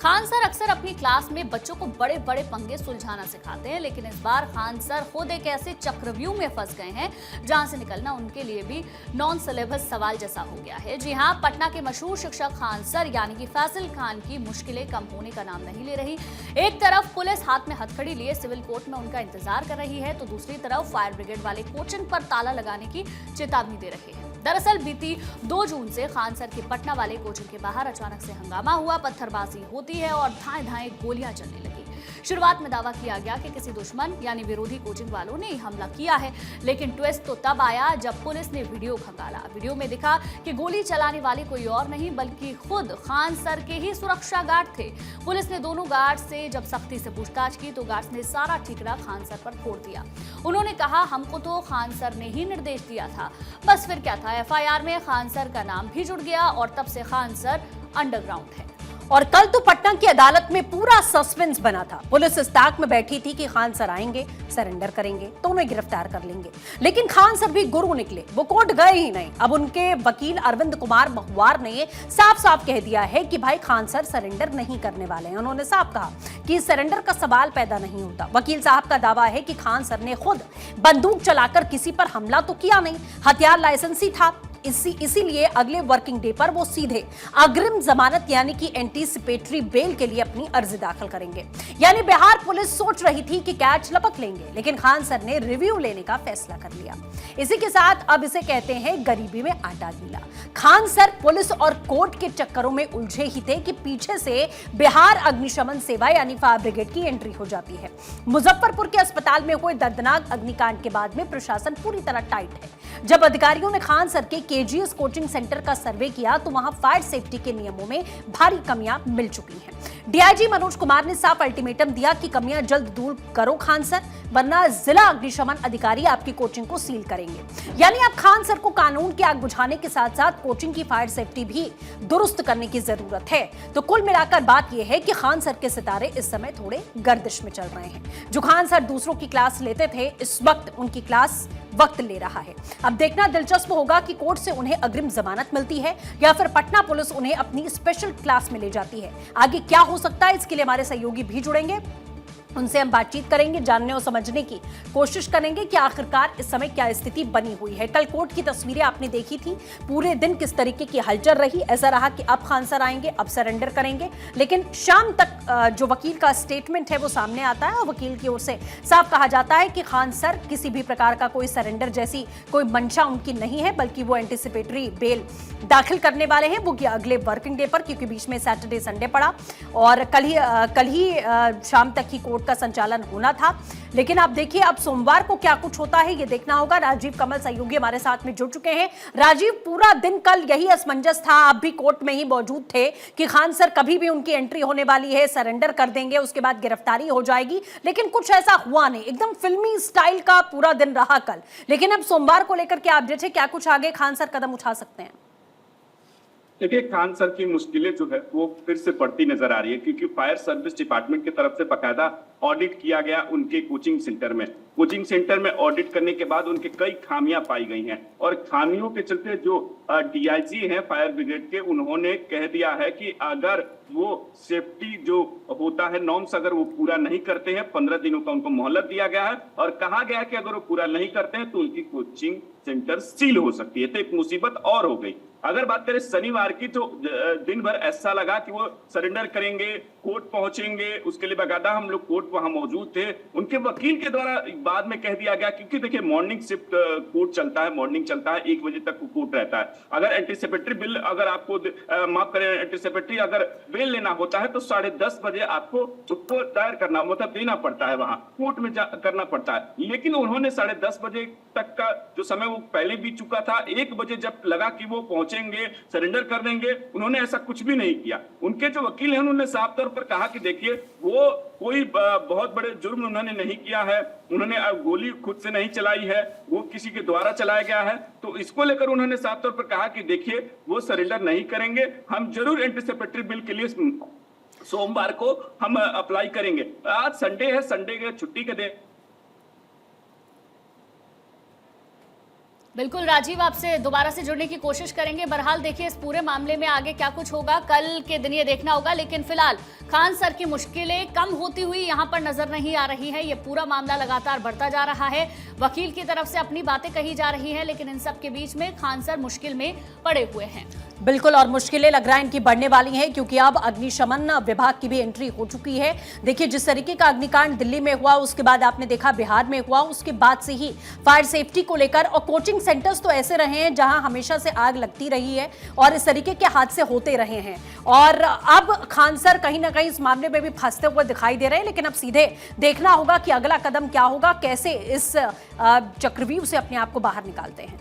Khan sir अक्सर अपनी class में बच्चों को बड़े बड़े पंगे सुलझाना सिखाते हैं, लेकिन इस बार खान सर खुद एक ऐसे चक्रव्यूह में फंस गए हैं जहां से निकलना उनके लिए भी नॉन सिलेबस सवाल जैसा हो गया है। जी हां, पटना के मशहूर शिक्षक खान सर यानी कि फैसल खान की मुश्किलें कम होने का नाम नहीं ले रही। एक तरफ पुलिस हाथ में हथकड़ी लिए सिविल कोर्ट में उनका इंतजार कर रही है, तो दूसरी तरफ फायर ब्रिगेड वाले कोचिंग पर ताला लगाने की चेतावनी दे रहे हैं। दरअसल बीती 2 जून से खान सर के पटना वाले कोचिंग के बाहर अचानक से हंगामा हुआ, पत्थरबाजी होती है और धाएं धाएं गोलियां चलने लगी। शुरुआत में दावा किया गया कि किसी दुश्मन यानी विरोधी कोचिंग वालों ने ही हमला किया है, लेकिन ट्विस्ट तो तब आया जब पुलिस ने वीडियो खंगाला। वीडियो में दिखा कि गोली चलाने वाले कोई और नहीं बल्कि खुद खान सर के ही सुरक्षा गार्ड थे। पुलिस ने दोनों गार्ड से जब सख्ती से पूछताछ की तो गार्ड्स ने सारा ठिकरा खान सर पर फोड़ दिया। उन्होंने कहा, हमको तो खान सर ने ही निर्देश दिया था। बस फिर क्या था, एफआईआर में खान सर का नाम भी जुड़ गया और तब से खान सर अंडरग्राउंड है। और कल तो पटना की अदालत में पूरा सस्पेंस बना था। पुलिस इस ताक में बैठी थी कि खान सर आएंगे, सरेंडर करेंगे तो उन्हें गिरफ्तार कर लेंगे, लेकिन खान सर भी गुरु निकले, वो कोर्ट गए ही नहीं। अब उनके वकील अरविंद कुमार महुआर ने साफ साफ कह दिया है कि भाई खान सर सरेंडर नहीं करने वाले हैं। उन्होंने साफ कहा कि सरेंडर का सवाल पैदा नहीं होता। वकील साहब का दावा है कि खान सर ने खुद बंदूक चलाकर किसी पर हमला तो किया नहीं, हथियार लाइसेंसी था, इसीलिए अगले वर्किंग डे पर वो सीधे अग्रिम जमानत यानी कि एंटीसिपेटरी बेल के लिए अपनी अर्जी दाखिल करेंगे। यानी बिहार पुलिस सोच रही थी कि कैच लपक लेंगे, लेकिन खान सर ने रिव्यू लेने का फैसला कर लिया। इसी के साथ अब इसे कहते हैं गरीबी में आटा गीला। खान सर पुलिस और कोर्ट के चक्करों में उलझे ही थे कि पीछे से बिहार अग्निशमन सेवा यानी फायर ब्रिगेड की एंट्री हो जाती है। मुजफ्फरपुर के अस्पताल में हुए दर्दनाक अग्निकांड के बाद में प्रशासन पूरी तरह टाइट है। जब अधिकारियों ने खान सर के केजीएस कोचिंग सेंटर का सर्वे किया तो वहां फायर सेफ्टी के नियमों में भारी कमियां मिल चुकी हैं। डीआईजी मनोज कुमार ने साफ अल्टीमेटम दिया कि कमियां जल्द दूर करो खान सर, वरना जिला अग्निशमन अधिकारी आपकी कोचिंग को सील करेंगे। यानी अब खान सर को कानून की आग बुझाने के साथ साथ कोचिंग की फायर सेफ्टी भी दुरुस्त करने की जरूरत है। तो कुल मिलाकर बात यह है कि खान सर के सितारे इस समय थोड़े गर्दिश में चल रहे हैं। जो खान सर दूसरों की क्लास लेते थे, इस वक्त उनकी क्लास वक्त ले रहा है। अब देखना दिलचस्प होगा कि कोर्ट से उन्हें अग्रिम जमानत मिलती है या फिर पटना पुलिस उन्हें अपनी स्पेशल क्लास में ले जाती है। आगे क्या हो सकता है, इसके लिए हमारे सहयोगी भी जुड़ेंगे, उनसे हम बातचीत करेंगे, जानने और समझने की कोशिश करेंगे कि आखिरकार इस समय क्या स्थिति बनी हुई है। कल कोर्ट की तस्वीरें आपने देखी थी, पूरे दिन किस तरीके की हलचल रही। ऐसा रहा कि अब खान सर आएंगे, अब सरेंडर करेंगे, लेकिन शाम तक जो वकील का स्टेटमेंट है वो सामने आता है और वकील की ओर से साफ कहा जाता है कि खान सर किसी भी प्रकार का कोई सरेंडर जैसी कोई मंशा उनकी नहीं है, बल्कि वो एंटीसिपेटरी बेल दाखिल करने वाले हैं, वो अगले वर्किंग डे पर, क्योंकि बीच में सैटरडे संडे पड़ा और कल ही शाम तक ही कोर्ट का संचालन होना था। लेकिन आप देखिए अब सोमवार को क्या कुछ होता है ये देखना होगा। राजीव कमल सहयोगी हमारे साथ में जुड़ चुके हैं। राजीव, पूरा दिन कल यही असमंजस था, आप भी कोर्ट में ही मौजूद थे कि खान सर कभी भी उनकी एंट्री होने वाली है, सरेंडर कर देंगे, उसके बाद गिरफ्तारी हो जाएगी, लेकिन कुछ ऐसा हुआ नहीं। एकदम फिल्मी स्टाइल का पूरा दिन रहा कल। लेकिन अब सोमवार को लेकर के अपडेट है, क्या कुछ आगे खान सर कदम उठा सकते हैं? देखिए, खान सर की मुश्किलें जो है वो फिर से बढ़ती नजर आ रही है, क्योंकि फायर सर्विस डिपार्टमेंट की तरफ से बकायदा ऑडिट किया गया उनके कोचिंग सेंटर में। कोचिंग सेंटर में ऑडिट करने के बाद उनके कई खामियां पाई गई हैं और खामियों के चलते जो डीआईजी हैं फायर ब्रिगेड के, उन्होंने कह दिया है कि अगर वो सेफ्टी जो होता है नॉर्म्स अगर वो पूरा नहीं करते हैं, 15 दिनों का उनको मोहलत दिया गया है और कहा गया है कि अगर वो पूरा नहीं करते हैं तो उनकी कोचिंग सेंटर सील हो सकती है। तो एक मुसीबत और हो गई। अगर बात करें शनिवार की, तो दिन भर ऐसा लगा कि वो सरेंडर करेंगे, कोर्ट पहुंचेंगे, उसके लिए बकायदा हम लोग कोर्ट वहां मौजूद थे। उनके वकील के द्वारा बाद में कह दिया गया, क्योंकि देखिए मॉर्निंग शिफ्ट कोर्ट चलता है, मॉर्निंग चलता है, 1 बजे तक कोर्ट रहता है। अगर एंटीसिपेटरी बिल अगर आपको माफ करें एंटीसिपेटरी अगर बेल लेना होता है तो 10:30 बजे आपको उसको दायर करना, मतलब देना पड़ता है, वहां कोर्ट में करना पड़ता है। लेकिन उन्होंने 10:30 बजे तक का जो समय वो पहले बीत चुका था, 1 बजे जब लगा कि वो पहुंचेंगे, सरेंडर कर देंगे, उन्होंने ऐसा कुछ भी नहीं किया। उनके जो वकील हैं उन्होंने साफ तौर पर कहा कि देखिए वो कोई बहुत बड़े जुर्म उन्होंने नहीं किया है, उन्होंने गोली खुद से नहीं चलाई है, वो किसी के द्वारा चलाया गया है। तो इसको लेकर उन्होंने साफ तौर पर कहा कि देखिए वो सरेंडर नहीं करेंगे, हम जरूर एंटीसिपेटरी बिल के लिए सोमवार को हम अप्लाई करेंगे। आज संडे है, संडे के छुट्टी के दिन। बिल्कुल राजीव, आपसे दोबारा से जुड़ने की कोशिश करेंगे। बहरहाल देखिए, इस पूरे मामले में आगे क्या कुछ होगा कल के दिन ये देखना होगा, लेकिन फिलहाल खान सर की मुश्किलें कम होती हुई यहाँ पर नजर नहीं आ रही है। ये पूरा मामला लगातार बढ़ता जा रहा है, वकील की तरफ से अपनी बातें कही जा रही है, लेकिन इन सब के बीच में खान सर मुश्किल में पड़े हुए हैं। बिल्कुल, और मुश्किलें लग रहा है इनकी बढ़ने वाली हैं, क्योंकि अब अग्निशमन विभाग की भी एंट्री हो चुकी है। देखिए, जिस तरीके का अग्निकांड दिल्ली में हुआ, उसके बाद आपने देखा बिहार में हुआ, उसके बाद से ही फायर सेफ्टी को लेकर, और कोचिंग सेंटर्स तो ऐसे रहे हैं जहां हमेशा से आग लगती रही है और इस तरीके के हादसे होते रहे हैं। और अब खान सर कहीं ना कहीं इस मामले में भी फंसते हुए दिखाई दे रहे हैं, लेकिन अब सीधे देखना होगा कि अगला कदम क्या होगा, कैसे इस चक्रव्यूह से अपने आप को बाहर निकालते हैं।